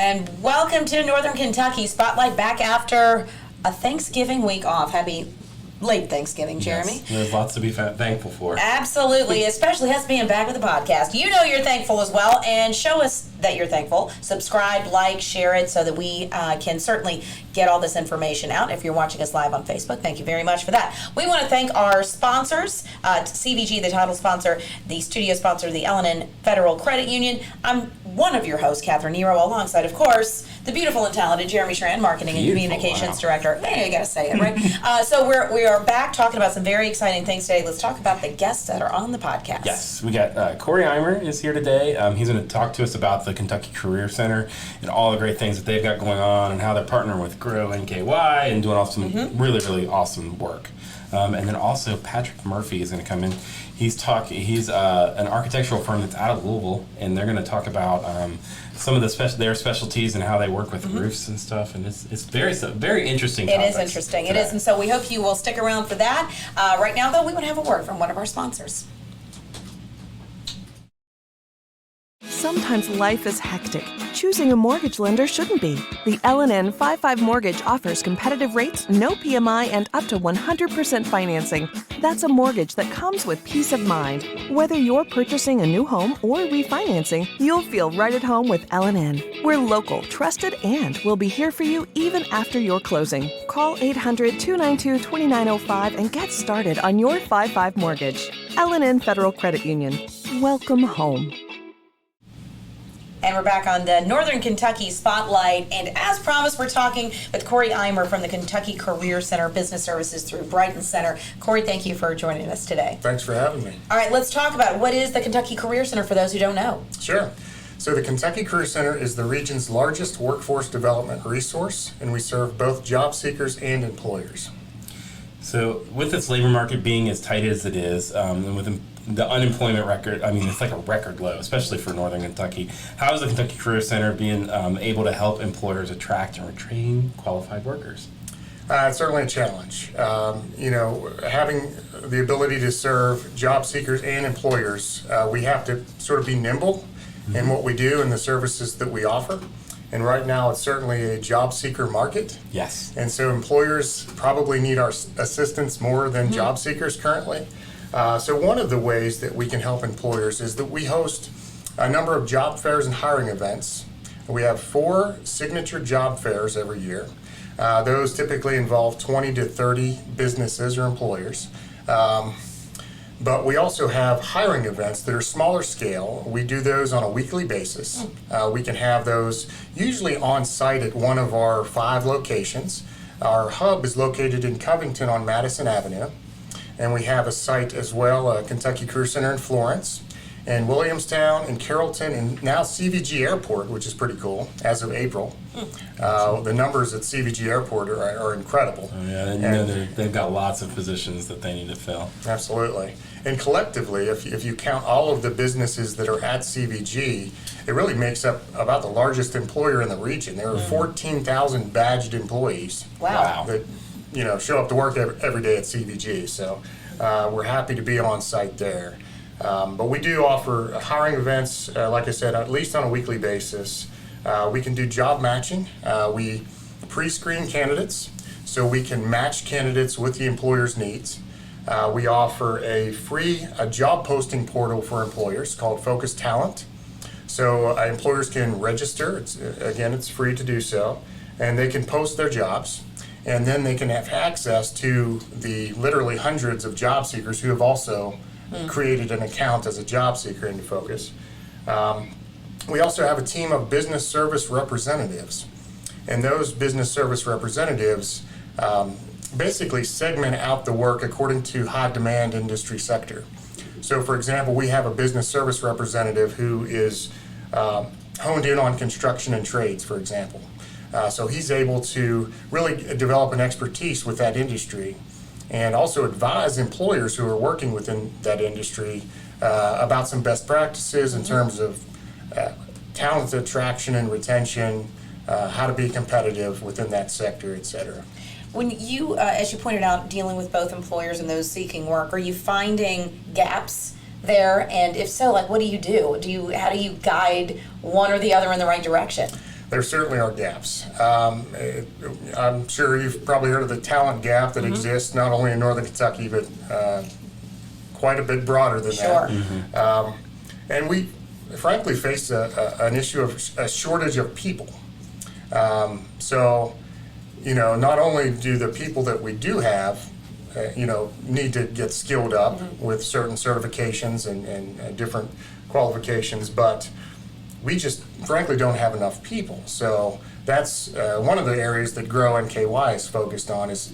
And welcome to Northern Kentucky Spotlight, back after a Thanksgiving week off. Happy late Thanksgiving, Jeremy. Yes, there's lots to be thankful for. Absolutely, especially us being back with the podcast. You know you're thankful as well, and show us that you're thankful. Subscribe, like, share it so that we can certainly get all this information out. If you're watching us live on Facebook, thank you very much for that. We want to thank our sponsors, CVG, the title sponsor, the studio sponsor, the L&N Federal Credit Union. I'm one of your hosts, Catherine Nero, alongside, of course, the beautiful and talented Jeremy Schran, Marketing and Communications Director. Hey, I got to say it, right? So we are back talking about some very exciting things today. Let's talk about the guests that are on the podcast. Yes, we got Corey Eimer is here today. He's going to talk to us about the Kentucky Career Center and all the great things that they've got going on and how they're partnering with Grow NKY and doing some really, really awesome work. And then also Patrick Murphy is going to come in. He's an architectural firm that's out of Louisville, and they're going to talk about some of their specialties and how they work with roofs and stuff. And it's very interesting. It is interesting. It is, and so we hope you will stick around for that. Right now, though, we would have a word from one of our sponsors. Sometimes life is hectic. Choosing a mortgage lender shouldn't be. The L&N 55 Mortgage offers competitive rates, no PMI, and up to 100% financing. That's a mortgage that comes with peace of mind. Whether you're purchasing a new home or refinancing, you'll feel right at home with L&N. We're local, trusted, and we'll be here for you even after your closing. Call 800-292-2905 and get started on your 55 mortgage. L&N Federal Credit Union. Welcome home. And we're back on the Northern Kentucky Spotlight. And as promised, we're talking with Corey Eimer from the Kentucky Career Center Business Services through Brighton Center. Corey, thank you for joining us today. Thanks for having me. All right, let's talk about what is the Kentucky Career Center for those who don't know. Sure. So the Kentucky Career Center is the region's largest workforce development resource, and we serve both job seekers and employers. So with this labor market being as tight as it is, and with the unemployment record, I mean, it's like a record low, especially for Northern Kentucky. How is the Kentucky Career Center being able to help employers attract and retain qualified workers? It's certainly a challenge. Having the ability to serve job seekers and employers, we have to sort of be nimble in what we do and the services that we offer. And right now, it's certainly a job seeker market. Yes. And so employers probably need our assistance more than job seekers currently. So one of the ways that we can help employers is that we host a number of job fairs and hiring events. We have 4 signature job fairs every year. Those typically involve 20 to 30 businesses or employers. But we also have hiring events that are smaller scale. We do those on a weekly basis. We can have those usually on site at one of our 5 locations. Our hub is located in Covington on Madison Avenue. And we have a site as well, Kentucky Career Center in Florence, and Williamstown, and Carrollton, and now CVG Airport, which is pretty cool, as of April. The numbers at CVG Airport are incredible. Oh, yeah, and they've got lots of positions that they need to fill. Absolutely. And collectively, if you count all of the businesses that are at CVG, it really makes up about the largest employer in the region. There are 14,000 badged employees. Wow. That show up to work every day at CVG. So we're happy to be on site there. But we do offer hiring events, like I said, at least on a weekly basis. We can do job matching. We pre-screen candidates, so we can match candidates with the employer's needs. We offer a free job posting portal for employers called Focus Talent. So employers can register. It's free to do so. And they can post their jobs. And then they can have access to the literally hundreds of job seekers who have also created an account as a job seeker into Focus. We also have a team of business service representatives. And those business service representatives basically segment out the work according to high demand industry sector. So for example, we have a business service representative who is honed in on construction and trades, for example. So he's able to really develop an expertise with that industry and also advise employers who are working within that industry about some best practices in terms of talent attraction and retention, how to be competitive within that sector, et cetera. When you, as you pointed out, dealing with both employers and those seeking work, are you finding gaps there? And if so, like, what do you do? How do you guide one or the other in the right direction? there certainly are gaps. I'm sure you've probably heard of the talent gap that exists not only in Northern Kentucky, but quite a bit broader than Sure. that. And we frankly face an issue of a shortage of people. So, not only do the people that we do have, need to get skilled up with certain certifications and different qualifications, but we just frankly don't have enough people. So that's one of the areas that Grow NKY is focused on is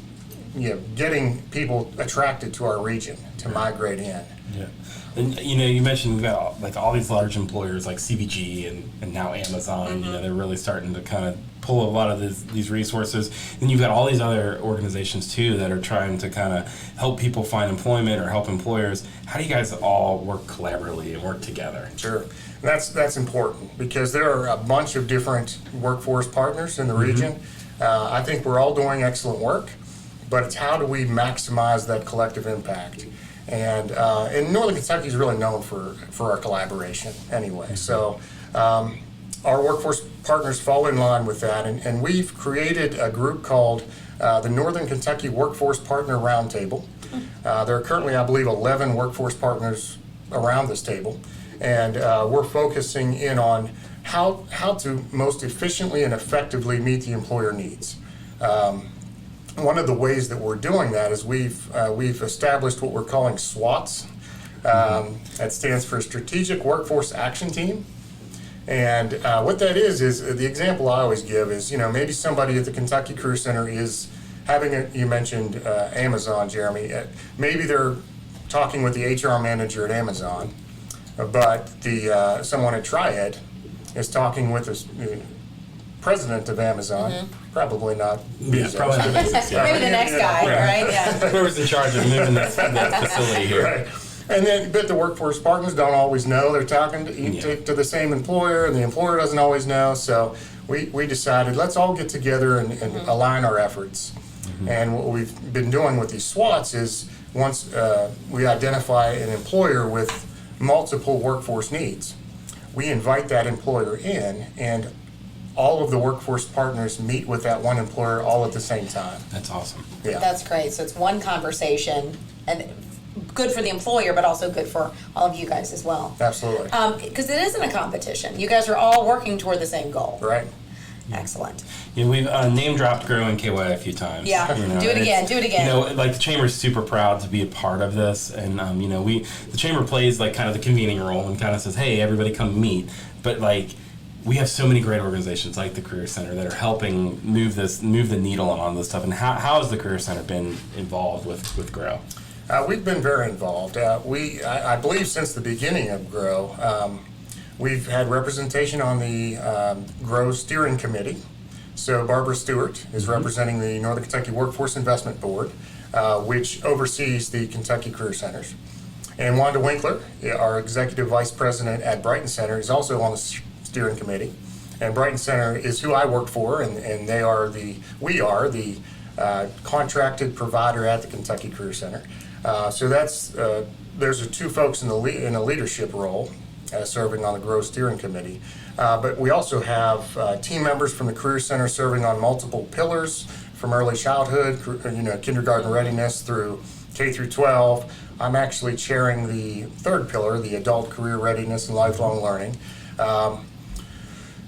getting people attracted to our region to migrate in. Yeah. And you mentioned we've got like all these large employers like CVG and now Amazon. They're really starting to kind of pull a lot of these resources. And you've got all these other organizations too that are trying to kind of help people find employment or help employers. How do you guys all work collaboratively and work together? Sure. That's important because there are a bunch of different workforce partners in the region. I think we're all doing excellent work, but it's how do we maximize that collective impact? And Northern Kentucky is really known for our collaboration anyway. So our workforce partners fall in line with that, and we've created a group called the Northern Kentucky Workforce Partner Roundtable. There are currently, I believe, 11 workforce partners around this table, and we're focusing in on how to most efficiently and effectively meet the employer needs. One of the ways that we're doing that is we've established what we're calling SWATs. That stands for Strategic Workforce Action Team. And what that is the example I always give is, maybe somebody at the Kentucky Career Center is having you mentioned Amazon, Jeremy. Maybe they're talking with the HR manager at Amazon, but someone at Triad is talking with the president of Amazon. Probably not Bezos. Probably not Bezos, yeah. Maybe the next guy, right? Yeah. Whoever's in charge of moving that facility here. Right. But the workforce partners don't always know. They're talking to the same employer, and the employer doesn't always know. So we decided, let's all get together and align our efforts. And what we've been doing with these SWATs is once we identify an employer with multiple workforce needs, we invite that employer in, and all of the workforce partners meet with that one employer all at the same time. That's awesome. Yeah. That's great. So it's one conversation, and good for the employer, but also good for all of you guys as well. Absolutely. Because it isn't a competition. You guys are all working toward the same goal. Right. Excellent. Yeah, we've name dropped Grow NKY a few times. Yeah, do it again, do it again. Like the chamber's super proud to be a part of this, and the chamber plays like kind of the convening role and kind of says, hey, everybody come meet. But like, we have so many great organizations like the Career Center that are helping move the needle on this stuff. And how has the Career Center been involved with Grow? We've been very involved. I believe since the beginning of Grow, we've had representation on the Grow Steering Committee. So Barbara Stewart is representing the Northern Kentucky Workforce Investment Board, which oversees the Kentucky Career Centers. And Wanda Winkler, our Executive Vice President at Brighton Center, is also on the steering committee. And Brighton Center is who I work for, and we are the contracted provider at the Kentucky Career Center. So there's two folks in a leadership role serving on the Grow Steering Committee. But we also have team members from the Career Center serving on multiple pillars from early childhood, kindergarten readiness through K through 12. I'm actually chairing the third pillar, the adult career readiness and lifelong learning.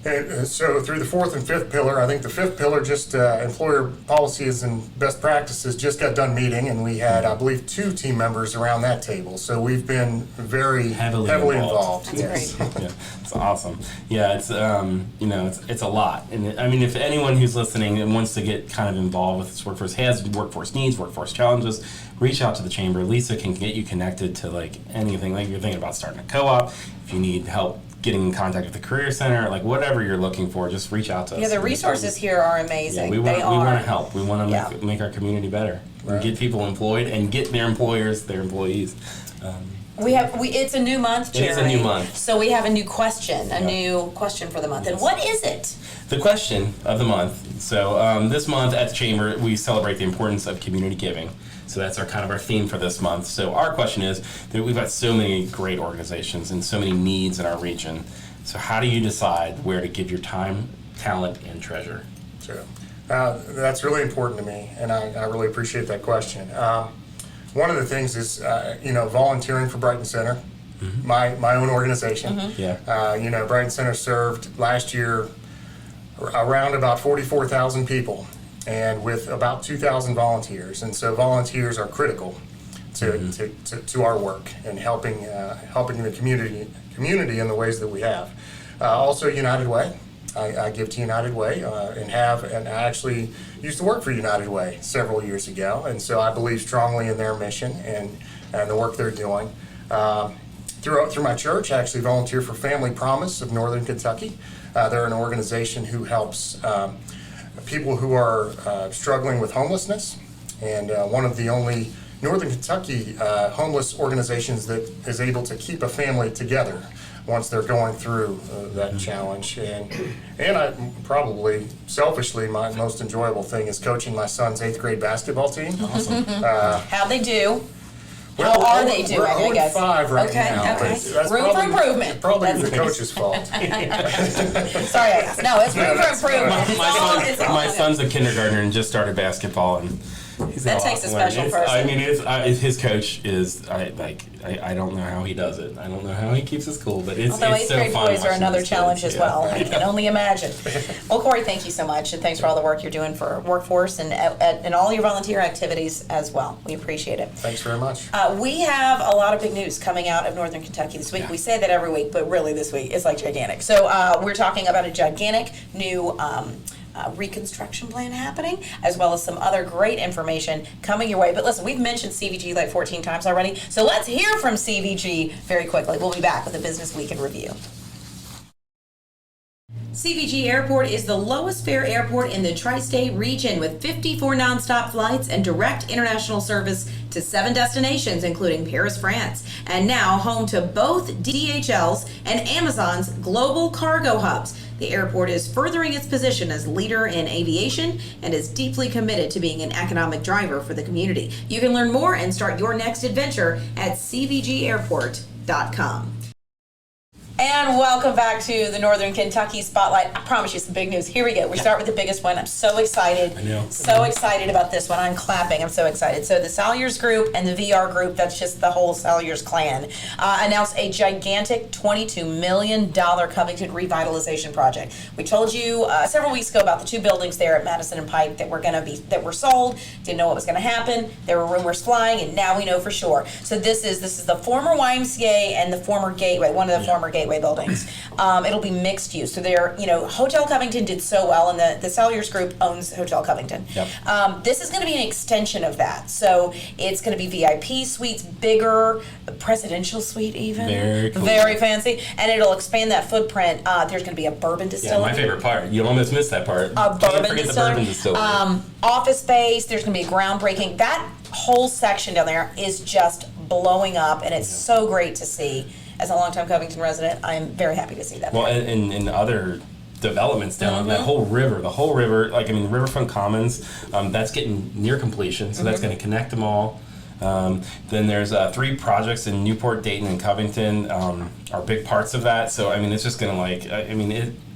And so through the fourth and fifth pillar, I think the fifth pillar, just employer policies and best practices, just got done meeting, and we had, I believe, 2 team members around that table. So we've been very heavily involved. That's great. Yeah, it's awesome. Yeah, it's it's a lot. And I mean, if anyone who's listening and wants to get kind of involved with this workforce, has workforce needs, workforce challenges, reach out to the chamber. Lisa can get you connected to like anything. Like you're thinking about starting a co-op, if you need help getting in contact with the Career Center, like whatever you're looking for, just reach out to us. Yeah, the resources here are amazing. Yeah, we want to help. We want to make our community better. Right. Get people employed and get their employers their employees. It's a new month, Jeremy. It is a new month. So we have a new question, for the month. And what is it? The question of the month. So this month at the chamber, we celebrate the importance of community giving. So that's our theme for this month. So our question is that we've got so many great organizations and so many needs in our region. So how do you decide where to give your time talent and treasure? So that's really important to me, and I really appreciate that question. One of the things is, volunteering for Brighton Center, my own organization. Yeah. Brighton Center served last year around about 44,000 people, and with about 2,000 volunteers. And so volunteers are critical to our work and helping the community in the ways that we have. Also, United Way. I give to United Way and I actually used to work for United Way several years ago, and so I believe strongly in their mission and the work they're doing. Through my church, I actually volunteer for Family Promise of Northern Kentucky. They're an organization who helps people who are struggling with homelessness, and one of the only Northern Kentucky homeless organizations that is able to keep a family together once they're going through that challenge. And I probably, selfishly, my most enjoyable thing is coaching my son's 8th grade basketball team. Awesome. How'd they do? Well, How are they doing, We're I guess? 0-5 right Okay, now. okay. But that's Room for improvement. Probably That's the coach's fault. Sorry, I asked. No, it's room for improvement. It's all My good. son's a kindergartner and just started basketball, and he's That an takes a awesome one. special It's- person. I mean, his coach is I don't know how he does it. I don't know how he keeps his cool, but it's Although it's eighth so grade fun boys are watching another these challenge kids. as Yeah. well. I can only imagine. Well, Corey, thank you so much, and thanks for all the work you're doing for workforce and all your volunteer activities as well. We appreciate it. Thanks very much. We have a lot of big news coming out of Northern Kentucky this week. Yeah. We say that every week, but really this week it's like gigantic. So we're talking about a gigantic new reconstruction plan happening, as well as some other great information coming your way. But listen, we've mentioned CVG like 14 times already, so let's hear from CVG very quickly. We'll be back with a Business Week in Review. CVG Airport is the lowest fare airport in the tri-state region with 54 nonstop flights and direct international service to 7 destinations, including Paris, France, and now home to both DHL's and Amazon's global cargo hubs. The airport is furthering its position as leader in aviation and is deeply committed to being an economic driver for the community. You can learn more and start your next adventure at cvgairport.com. And welcome back to the Northern Kentucky Spotlight. I promise you some big news. Here we go. We start with the biggest one. I'm so excited. I know. So excited about this one. I'm clapping. I'm so excited. So the Salyers Group and the VR Group, that's just the whole Salyers clan, announced a gigantic $22 million Covington revitalization project. We told you several weeks ago about the 2 buildings there at Madison and Pike that were sold. Didn't know what was going to happen. There were rumors flying, and now we know for sure. So this is the former YMCA and the former Gateway, one of the former Gateway buildings. It'll be mixed use. So Hotel Covington did so well, and the Salyers Group owns Hotel Covington. Yep. This is going to be an extension of that. So it's going to be VIP suites, bigger, presidential suite even. Very cool. Very fancy. And it'll expand that footprint. There's going to be a bourbon Yeah, distillery. my favorite part. You almost missed that part. A Can't bourbon forget distillery. the bourbon distillery. Office space. There's going to be a groundbreaking. That whole section down there is just blowing up, and it's so great to see. As a longtime Covington resident, I'm very happy to see that. Well, and other developments down the whole river, the Riverfront Commons, that's getting near completion, so that's going to connect them all. Then there's 3 projects in Newport, Dayton, and Covington are big parts of that. So I mean, it's just going to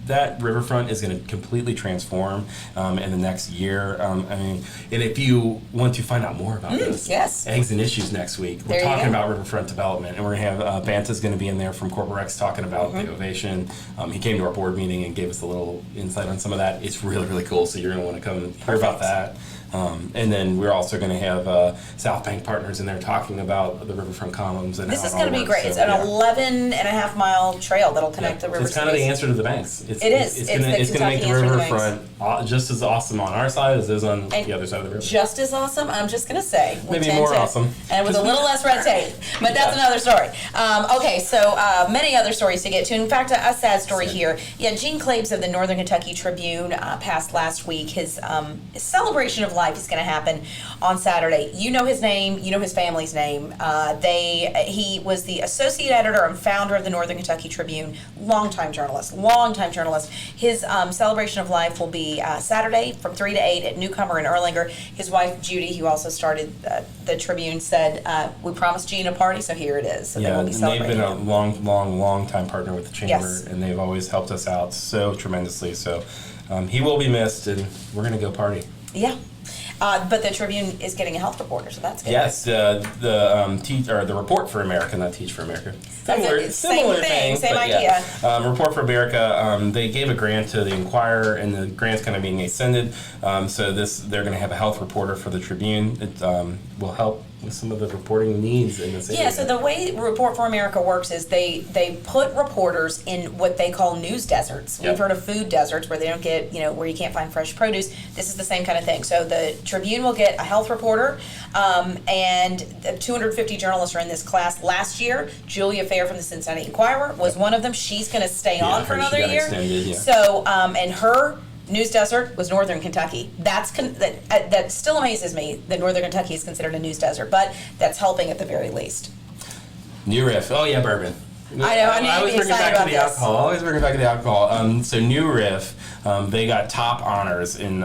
that riverfront is going to completely transform in the next year. And if you want to find out more about this, yes. Eggs and Issues next week, we're There you talking go. about riverfront development, and we're going to have Banta's going to be in there from CorporRex talking about the ovation. He came to our board meeting and gave us a little insight on some of that. It's really, really cool, so you're going to want to come and hear about that. And then we're also going to have South Bank partners in there talking about the Riverfront Commons and This how is it going all to be works. great. It's So, an yeah. 11.5-mile trail that'll connect the river. It's kind of the cities. answer to the banks. It is. It's the going to make Kentucky the answer to the banks. riverfront just as awesome on our side as it is on And the other side of the river. Just as awesome, I'm just going to say. with Maybe 10 more tips, awesome. And with a little less red tape. But that's Yeah. another story. Okay, so many other stories to get to. In fact, a sad story here. Yeah, Gene Claves of the Northern Kentucky Tribune passed last week. His celebration of Life is going to happen on Saturday. You know his name. You know his family's name. He was the associate editor and founder of the Northern Kentucky Tribune. Longtime journalist. His celebration of life will be Saturday from 3 to 8 at Newcomer in Erlanger. His wife Judy, who also started the Tribune, said, "We promised Gene a party, so here it is." So they will be and they've celebrating. been a long time partner with the Chamber, Yes. and they've always helped us out so tremendously. So he will be missed, and we're going to go party. Yeah. But the Tribune is getting a health reporter, so that's good. Yes, the Report for America, not Teach for America. Same thing, same but idea. Yeah. Report for America, they gave a grant to the Inquirer, and the grant's kind of being extended. So they're going to have a health reporter for the Tribune. It will help with some of the reporting needs in this area. Yeah, so the way Report for America works is they put reporters in what they call news deserts. Yep. We've heard of food deserts where they don't get, where you can't find fresh produce. This is the same kind of thing. So the Tribune will get a health reporter, and 250 journalists are in this class. Last year, Julia Fair from the Cincinnati Inquirer was one of them. She's going to stay on for I heard another she got year. extended, yeah. So, and her news desert was Northern Kentucky. That still amazes me that Northern Kentucky is considered a news desert, but that's helping at the very least. New Riff. Oh yeah, bourbon. I know, I need to always be bring it excited back to about the this. alcohol. Always bring it back to the alcohol. So New Riff, they got top honors in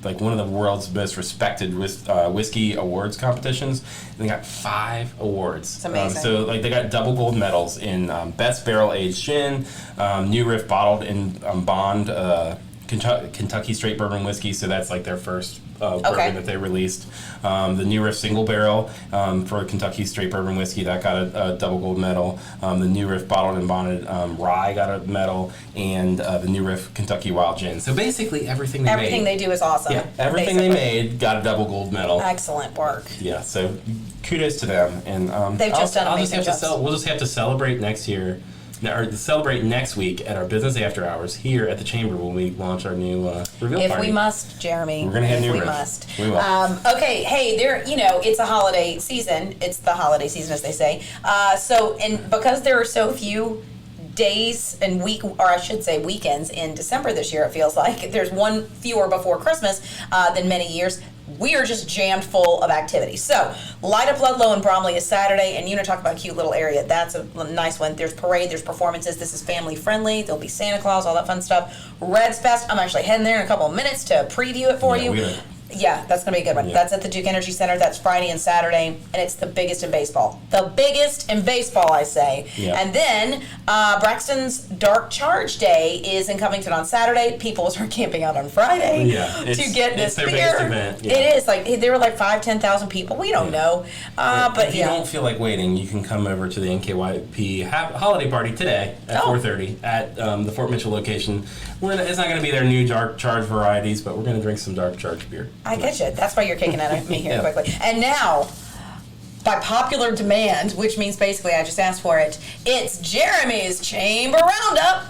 like one of the world's most respected whiskey awards competitions. And they got 5 awards. It's amazing. So like they got double gold medals in best barrel aged gin, New Riff bottled in Bond. Kentucky straight bourbon whiskey, so that's like their first bourbon that they released. The New Riff single barrel for Kentucky straight bourbon whiskey, that got a double gold medal. The New Riff bottled and bonded rye got a medal, and the New Riff Kentucky wild gin. So basically everything Everything they do is awesome. Yeah, everything they made got a double gold medal. Excellent work. Yeah, so kudos to them. And They've just done amazing jobs. we'll just have to celebrate next year. Or celebrate next week at our business after hours here at the Chamber when we launch our new reveal If party. we must, Jeremy. We're gonna have if New we Riff. must. We will. Okay, hey, it's a holiday season. It's the holiday season, as they say. And because there are so few days and weekends in December this year, it feels like there's one fewer before Christmas than many years. We are just jammed full of activity. So, Light Up Ludlow and Bromley is Saturday, and talk about a cute little area. That's a nice one. There's parade, there's performances. This is family friendly. There'll be Santa Claus, all that fun stuff. Reds Fest, I'm actually heading there in a couple of minutes to preview it for you. Yeah, that's going to be a good one. Yeah. That's at the Duke Energy Center. That's Friday and Saturday, and it's the biggest in baseball. The biggest in baseball, I say. Yeah. And then Braxton's Dark Charge Day is in Covington on Saturday. People will start camping out on Friday to get this their beer. biggest event. Yeah. It is. Like, there were like 10,000 people. We don't know. But if you don't feel like waiting, you can come over to the NKYP holiday party today at 4:30 at the Fort Mitchell location. It's not going to be their new Dark Charge varieties, but we're going to drink some Dark Charge beer. I get you. That's why you're kicking at me here Yeah. quickly. And now, by popular demand, which means basically I just asked for it, it's Jeremy's Chamber Roundup.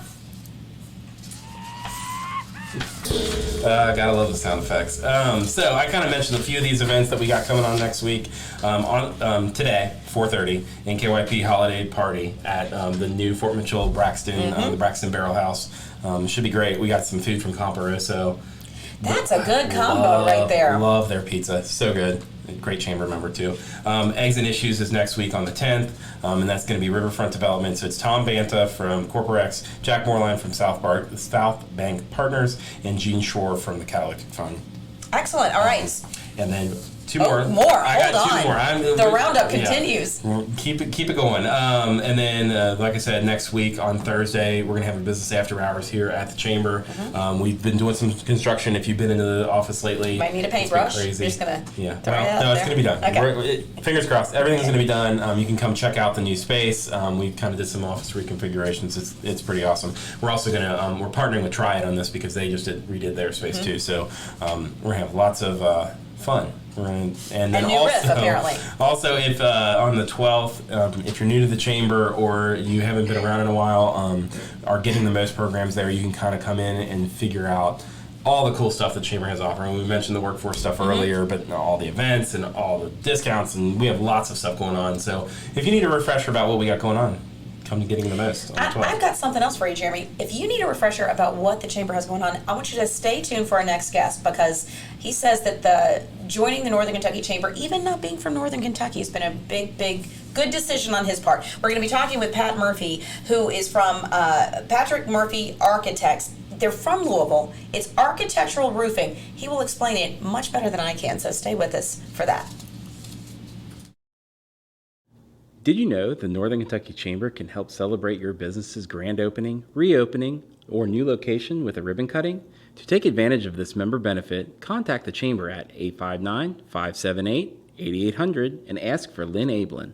Gotta love the sound effects. So I kind of mentioned a few of these events that we got coming on next week. Today, 4:30, NKYP holiday party at the new Fort Mitchell Braxton, the Braxton Barrel House. Should be great. We got some food from Comparoso. That's a good combo right there. Love their pizza. So good. Great Chamber member too. Eggs and Issues is next week on the 10th, and that's going to be Riverfront Development. So it's Tom Banta from Corporex, Jack Moreline from South Bank Partners, and Gene Shore from the Catalytic Fund. Excellent. All right. And then two more. More. I got Hold two on. more. The roundup yeah. continues. Keep it going. And then, like I said, next week on Thursday, we're gonna have a business after hours here at the Chamber. We've been doing some construction. If you've been into the office lately, Might need a it's been paintbrush. crazy. You're just gonna yeah. throw it out No, it's there? gonna be done. Okay. Fingers crossed. Everything's gonna be done. You can come check out the new space. We kind of did some office reconfigurations. It's pretty awesome. We're also gonna we're partnering with Triad on this because they just redid their space too. So we're gonna have lots of fun. And then And New Riff, apparently. Also, if on the 12th, if you're new to the Chamber or you haven't been around in a while, are getting the most programs there, you can kind of come in and figure out all the cool stuff the Chamber has offering. We mentioned the workforce stuff earlier, but all the events and all the discounts, and we have lots of stuff going on. So if you need a refresher about what we got going on, come to Getting the Most on the 12th. I've got something else for you, Jeremy. If you need a refresher about what the Chamber has going on, I want you to stay tuned for our next guest because he says that joining the Northern Kentucky Chamber, even not being from Northern Kentucky, has been a big, good decision on his part. We're going to be talking with Pat Murphy, who is from Patrick Murphy Architects. They're from Louisville. It's architectural roofing. He will explain it much better than I can, so stay with us for that. Did you know the Northern Kentucky Chamber can help celebrate your business's grand opening, reopening, or new location with a ribbon cutting? To take advantage of this member benefit, contact the Chamber at 859-578-8800 and ask for Lynn Ablin.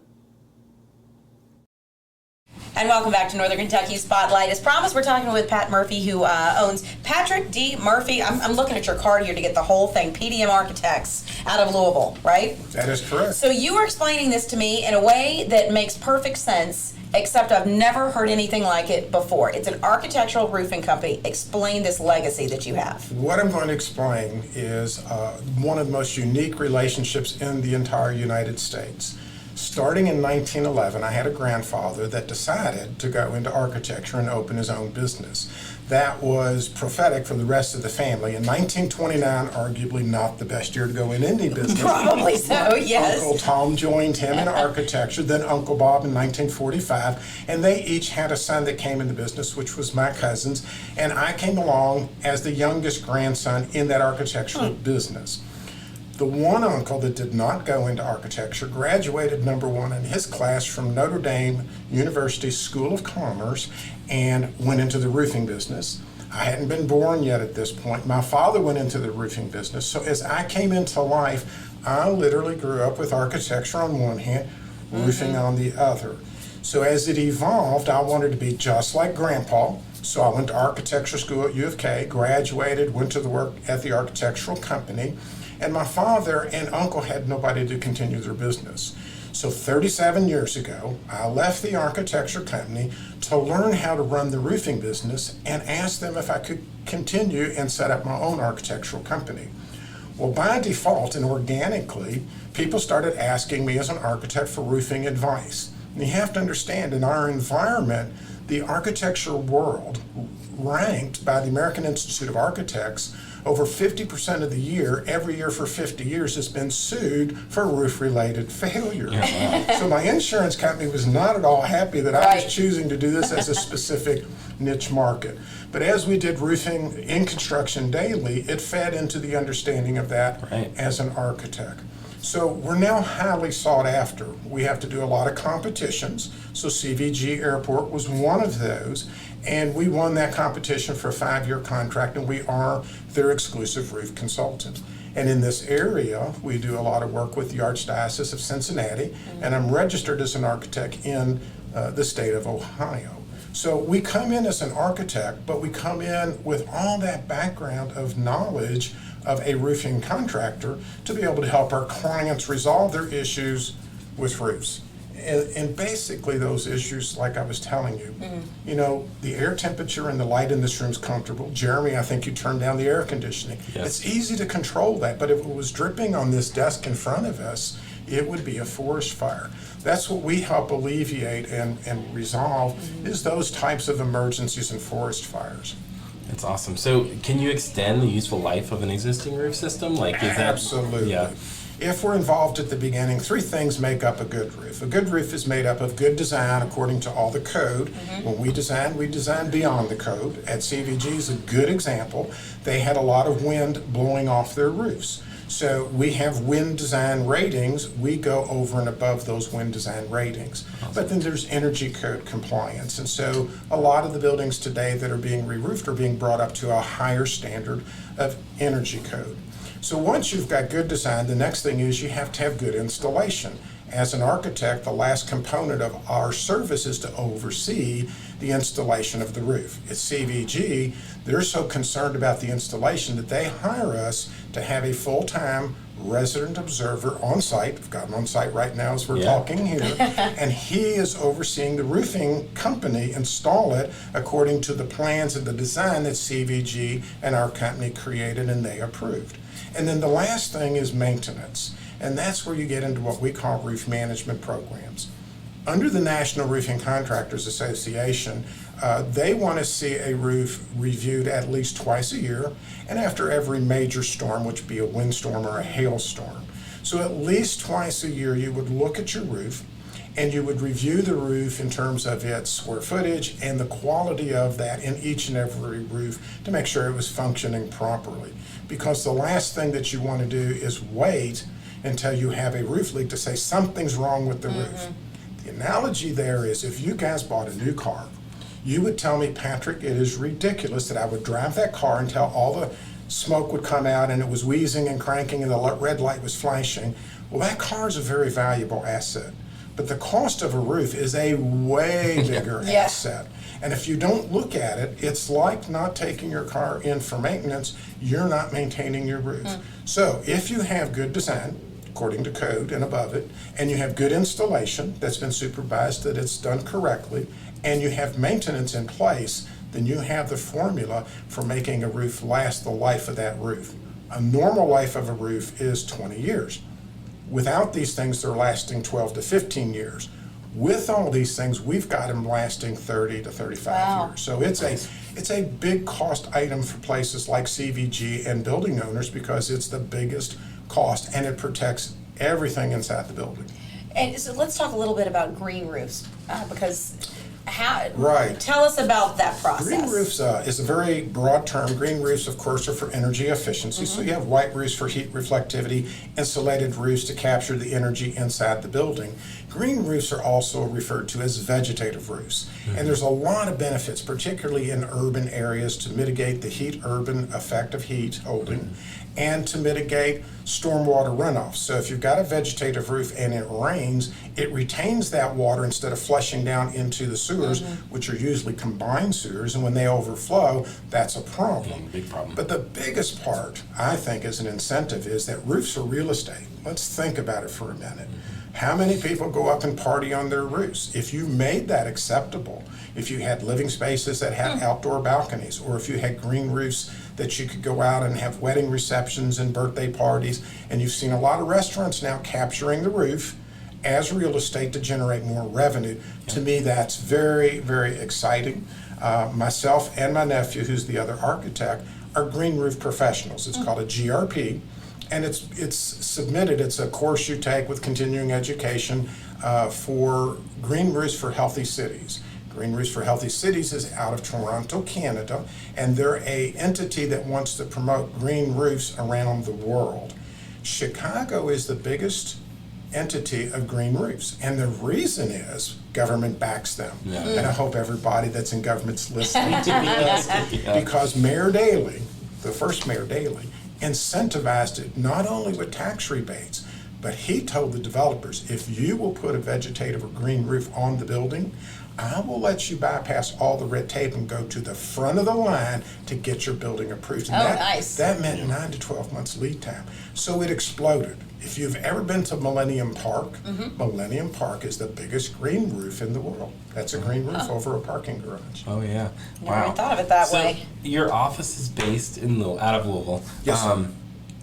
And welcome back to Northern Kentucky Spotlight. As promised, we're talking with Pat Murphy, who owns Patrick D. Murphy. I'm looking at your card here to get the whole thing. PDM Architects out of Louisville, right? That is correct. So you were explaining this to me in a way that makes perfect sense, except I've never heard anything like it before. It's an architectural roofing company. Explain this legacy that you have. What I'm going to explain is one of the most unique relationships in the entire United States. Starting in 1911, I had a grandfather that decided to go into architecture and open his own business. That was prophetic for the rest of the family. In 1929, arguably not the best year to go in any business. Probably so, yes. Uncle Tom joined him in architecture, then Uncle Bob in 1945, and they each had a son that came in the business, which was my cousins, and I came along as the youngest grandson in that architectural business. The one uncle that did not go into architecture graduated #1 in his class from Notre Dame University School of Commerce and went into the roofing business. I hadn't been born yet at this point. My father went into the roofing business. So as I came into life, I literally grew up with architecture on one hand, roofing on the other. So as it evolved, I wanted to be just like Grandpa. So I went to architecture school at U of K, graduated, went to the work at the architectural company. And my father and uncle had nobody to continue their business. So 37 years ago, I left the architecture company to learn how to run the roofing business and asked them if I could continue and set up my own architectural company. Well, by default and organically, people started asking me as an architect for roofing advice. And you have to understand, in our environment, the architecture world, ranked by the American Institute of Architects, over 50% of the year, every year for 50 years, has been sued for roof-related failure. So my insurance company was not at all happy that I was choosing to do this as a specific niche market. But as we did roofing in construction daily, it fed into the understanding of that as an architect. So we're now highly sought after. We have to do a lot of competitions. So CVG Airport was one of those. And we won that competition for a 5-year contract, and we are their exclusive roof consultant. And in this area, we do a lot of work with the Archdiocese of Cincinnati, and I'm registered as an architect in the state of Ohio. So we come in as an architect, but we come in with all that background of knowledge of a roofing contractor to be able to help our clients resolve their issues with roofs. And basically those issues, like I was telling you, you know, the air temperature and the light in this room is comfortable. Jeremy, I think you turned down the air conditioning. Yes. It's easy to control that, but if it was dripping on this desk in front of us, it would be a forest fire. That's what we help alleviate and resolve is those types of emergencies and forest fires. That's awesome. So can you extend the useful life of an existing roof system? Like, is that... Absolutely. Yeah. If we're involved at the beginning, 3 things make up a good roof. A good roof is made up of good design according to all the code. When we design beyond the code. At CVG is a good example. They had a lot of wind blowing off their roofs. So we have wind design ratings. We go over and above those wind design ratings. Awesome. But then there's energy code compliance. And so a lot of the buildings today that are being re-roofed are being brought up to a higher standard of energy code. So once you've got good design, the next thing is you have to have good installation. As an architect, the last component of our service is to oversee the installation of the roof. At CVG, they're so concerned about the installation that they hire us to have a full-time resident observer on site. We've got him on site right now as we're talking here. And he is overseeing the roofing company install it according to the plans and the design that CVG and our company created and they approved. And then the last thing is maintenance. And that's where you get into what we call roof management programs. Under the National Roofing Contractors Association, they want to see a roof reviewed at least twice a year and after every major storm, which would be a windstorm or a hailstorm. So at least twice a year you would look at your roof and you would review the roof in terms of its square footage and the quality of that in each and every roof to make sure it was functioning properly. Because the last thing that you want to do is wait until you have a roof leak to say something's wrong with the roof. The analogy there is if you guys bought a new car, you would tell me, Patrick, it is ridiculous that I would drive that car until all the smoke would come out and it was wheezing and cranking and the red light was flashing. Well, that car is a very valuable asset. But the cost of a roof is a way bigger asset. And if you don't look at it, it's like not taking your car in for maintenance. You're not maintaining your roof. So if you have good design, according to code and above it, and you have good installation that's been supervised, that it's done correctly, and you have maintenance in place, then you have the formula for making a roof last the life of that roof. A normal life of a roof is 20 years. Without these things, they're lasting 12 to 15 years. With all these things, we've got them lasting 30 to 35 years. So it's a big cost item for places like CVG and building owners because it's the biggest cost and it protects everything inside the building. And so let's talk a little bit about green roofs because Right. Tell us about that process. Green roofs is a very broad term. Green roofs, of course, are for energy efficiency. So you have white roofs for heat reflectivity, insulated roofs to capture the energy inside the building. Green roofs are also referred to as vegetative roofs. And there's a lot of benefits, particularly in urban areas, to mitigate the heat urban effect of heat holding and to mitigate stormwater runoff. So if you've got a vegetative roof and it rains, it retains that water instead of flushing down into the sewers, which are usually combined sewers, and when they overflow, that's a problem. Big problem. But the biggest part, I think, as an incentive is that roofs are real estate. Let's think about it for a minute. How many people go up and party on their roofs? If you made that acceptable, if you had living spaces that had outdoor balconies, or if you had green roofs that you could go out and have wedding receptions and birthday parties, and you've seen a lot of restaurants now capturing the roof as real estate to generate more revenue. To me, that's very, very exciting. Myself and my nephew, who's the other architect, are green roof professionals. It's called a GRP. And it's submitted, it's a course you take with continuing education for Green Roofs for Healthy Cities. Green Roofs for Healthy Cities is out of Toronto, Canada, and they're an entity that wants to promote green roofs around the world. Chicago is the biggest entity of green roofs, and the reason is government backs them. And I hope everybody that's in government's listening to this, because Mayor Daley, the first Mayor Daley, incentivized it not only with tax rebates, but he told the developers, if you will put a vegetative or green roof on the building, I will let you bypass all the red tape and go to the front of the line to get your building approved. And nice. That meant 9 to 12 months lead time. So it exploded. If you've ever been to Millennium Park, Millennium Park is the biggest green roof in the world. That's a green roof over a parking garage. Oh yeah! Never even thought of it that way. Your office is based in out of Louisville. Yes, sir.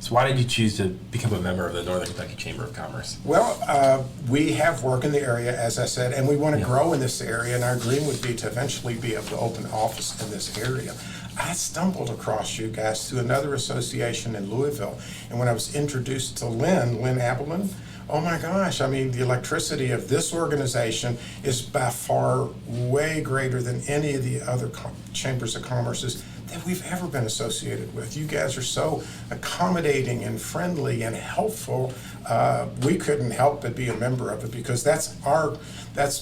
So why did you choose to become a member of the Northern Kentucky Chamber of Commerce? Well, we have work in the area, as I said, and we want to grow in this area, and our dream would be to eventually be able to open an office in this area. I stumbled across you guys through another association in Louisville, and when I was introduced to Lynn Abelman, oh my gosh, I mean, the electricity of this organization is by far way greater than any of the other chambers of commerces that we've ever been associated with. You guys are so accommodating and friendly and helpful. We couldn't help but be a member of it because that's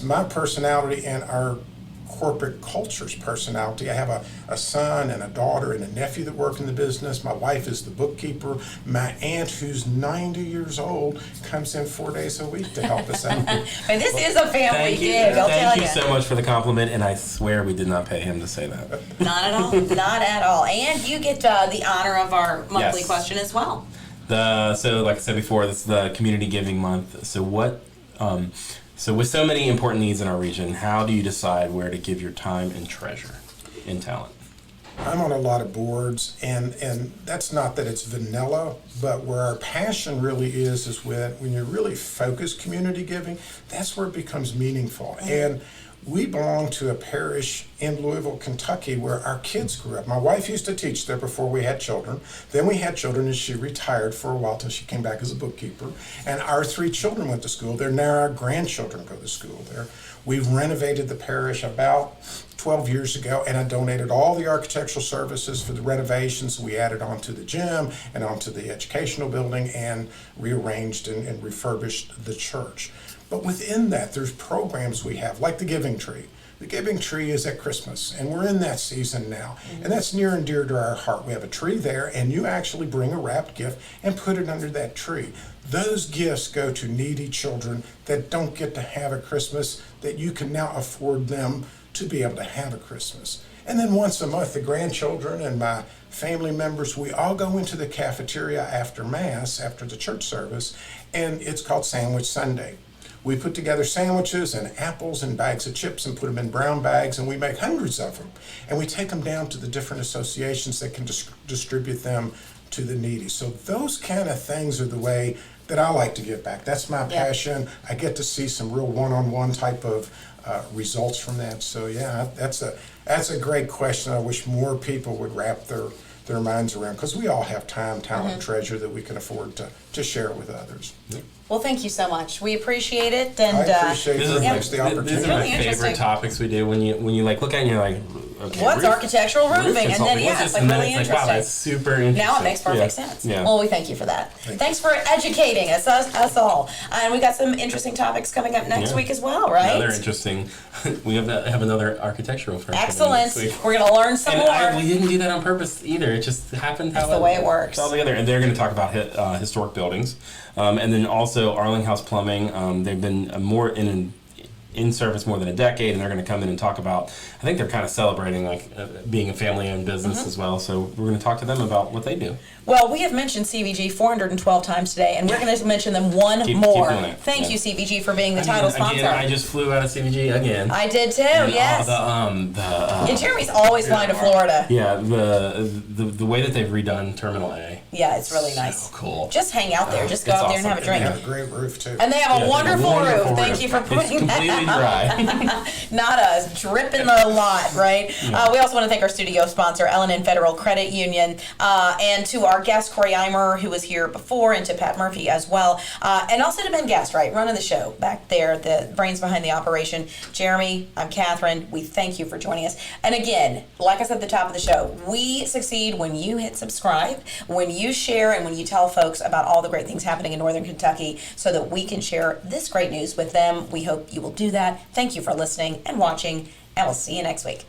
my personality and our corporate culture's personality. I have a son and a daughter and a nephew that work in the business. My wife is the bookkeeper. My aunt, who's 90 years old, comes in 4 days a week to help us out. And this is a family gig, I'll tell Thank you. you so much for the compliment, and I swear we did not pay him to say that. Not at all. Not at all. And you get the honor of our monthly Yes. question as well. So like I said before, this is the Community Giving Month. So so with so many important needs in our region, how do you decide where to give your time and treasure and talent? I'm on a lot of boards, and that's not that it's vanilla, but where our passion really is when you really focus community giving, that's where it becomes meaningful. And we belong to a parish in Louisville, Kentucky, where our kids grew up. My wife used to teach there before we had children. Then we had children, and she retired for a while till she came back as a bookkeeper. And our 3 children went to school there. Now our grandchildren go to school there. We've renovated the parish about 12 years ago, and I donated all the architectural services for the renovations. We added onto the gym and onto the educational building and rearranged and refurbished the church. But within that, there's programs we have, like the Giving Tree. The Giving Tree is at Christmas, and we're in that season now. And that's near and dear to our heart. We have a tree there, and you actually bring a wrapped gift and put it under that tree. Those gifts go to needy children that don't get to have a Christmas, that you can now afford them to be able to have a Christmas. And then once a month, the grandchildren and my family members, we all go into the cafeteria after Mass, after the church service, and it's called Sandwich Sunday. We put together sandwiches and apples and bags of chips and put them in brown bags, and we make hundreds of them. And we take them down to the different associations that can distribute them to the needy. So those kind of things are the way that I like to give back. That's my passion. I get to see some real one-on-one type of results from that. So yeah, that's a great question. I wish more people would wrap their minds around, because we all have time, talent, treasure that we can afford to share with others. Well, thank you so much. We appreciate it. And I appreciate This very is much the opportunity. These are my Really interesting. favorite topics we do. When you like look at it and you're like, okay, what's architectural roofing? And then, consulting, what's it's this? like And then really it's like, wow, interesting. that's super interesting. Now it makes perfect Yeah. sense. Yeah. Well, we thank you for that. Thanks for educating us all. And we got some interesting topics coming up next Yeah. week as well, right? Another interesting. We have another architectural firm. coming Excellent. next week. We're going to learn some And more. we didn't do that on purpose either. It just happened. That's the way it works. All together, and they're going to talk about historic buildings, and then also Arling House Plumbing. They've been more in service more than a decade, and they're going to come in and talk about. I think they're kind of celebrating being a family-owned business as well. So we're going to talk to them about what they do. Well, we have mentioned CVG 412 times today, and we're going to mention them Keep more. doing it. Thank Yeah. you, CVG, for being the title sponsor. Again, I just flew out of CVG again. I did too, And yes. all Jeremy's always flying to Florida. yeah, the way that they've redone Terminal A. Yeah, it's really nice. So cool. Just hang out there. Just go It's out there and have a awesome. They drink. have a great roof too. And they have a Yeah, wonderful roof. Thank you for It's pointing that completely out. dry. Not a drip in the lot, right? We also want to thank our studio sponsor, L&N Federal Credit Union, and to our guest, Corey Eimer, who was here before, and to Pat Murphy as well, and also to Ben Gastright, running the show back there, the brains behind the operation. Jeremy, I'm Catherine. We thank you for joining us. And again, like I said at the top of the show, we succeed when you hit subscribe, when you share, and when you tell folks about all the great things happening in Northern Kentucky so that we can share this great news with them. We hope you will do that. Thank you for listening and watching, and we'll see you next week.